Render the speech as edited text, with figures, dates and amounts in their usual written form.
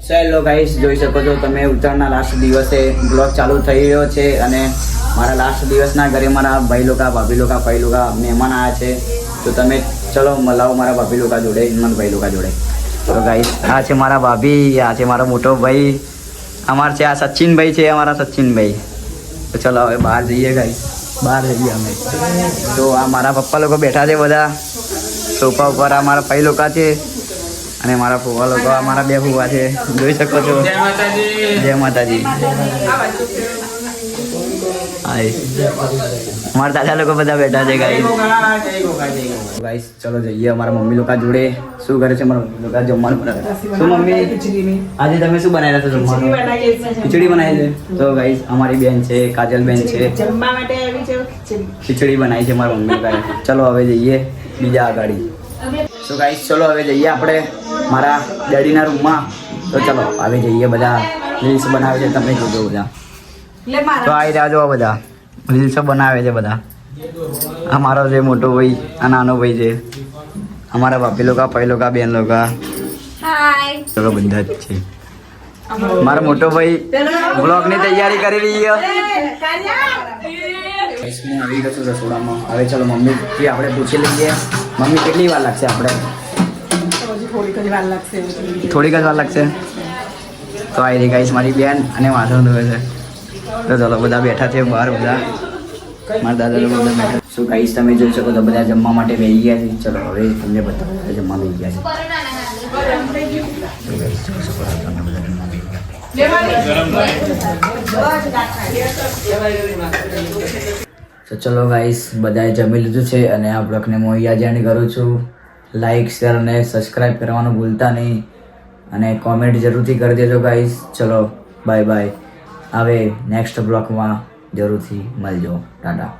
Hello guys, જોઈ શકો છો તમે ઉત્તરાયણના લાસ્ટ દિવસે બ્લોગ ચાલુ થઈ રહ્યો છે અને મારા લાસ્ટ દિવસના ઘરે મારા ભાઈ લોકા, ભાભી લોકા, ભાઈ લોકા મહેમાન આવ્યા છે. તો તમે ચલો મલાવો મારા ભાભી લોકા જોડે, મારા ભાઈ લોકા જોડે. તો ગાઈસ આ છે મારા ભાભી, આ છે મારો મોટો ભાઈ, અમાર છે આ સચિનભાઈ છે, અમારા સચિનભાઈ. તો ચલો હવે બહાર જઈએ ગાઈસ, બહાર જઈએ અમે. તો આ મારા પપ્પા લોકો બેઠા છે બધા સોફા ઉપર, આ મારા ભાઈ લોકા છે અને મારા ફુવા લોકો, અમારા બે ફુવા છે, જોઈ શકો છો. જય માતાજી. અમારા દાદા લોકો બધા બેઠા છે ગાઈસ. ચલો જઈએ અમારા મમ્મી લોકો જોડે. શું કરે છે મારા મમ્મી લોકો? જમવાનું બનાવે. શું મમ્મી આજે તમે શું બનાવેલા છો જમવાનું? ખીચડી બનાવી છે. તો ગાઈસ અમારી બેન છે, કાજલ બેન છે, ખીચડી બનાવી છે મારા મમ્મી લોકોએ. ચલો હવે જઈએ બીજા આગાડી. તો ગાઈસ ચલો હવે જઈએ આપણે મારા ડેડીના રૂમમાં. તો ચલો હવે જઈએ. બધા રીલ્સ બનાવે છે, તમે જોજો બધા. તો આવી રહ્યા જો બધા રીલ્સો બનાવે છે બધા. આ મારો છે મોટો ભાઈ, આ નાનો ભાઈ છે, અમારા ભાભી લોકો, ભાઈ લોકો, બેન લોકો, ચલો બધા જ છે. મારો મોટો ભાઈ બ્લોગની તૈયારી કરી રહી છે. હું આવી ગયો છું રસોડામાં. હવે ચલો મમ્મીથી આપણે પૂછી લઈએ, મમ્મી કેટલી વાર લાગશે? આપણે થોડીક જ વાર લાગશે. તો આવી રહી ગાઈસ મારી બેન અને વાસણ ધોવે છે. તો ચલો બધા બેઠા છે બહાર, બધા મારા દાદા લોકો બધા બેઠા. શું ગાઈસ તમે જોઈ શકો તો બધા જમવા માટે બેસી ગયા છે. ચલો હવે તમને બતાવો જમવા બેસી ગયા છે. તો ચલો ગાઈસ બધાએ જમી લીધું છે અને આ બ્લોગને હું અહીંયા જ એન્ડ કરું છું. લાઈક, શેર અને સબસ્ક્રાઈબ કરવાનું ભૂલતા નહીં અને કોમેન્ટ જરૂરથી કરી દેજો ગાઈસ. ચલો બાય બાય. હવે નેક્સ્ટ બ્લોગમાં જરૂરથી મળજો. ટાટા.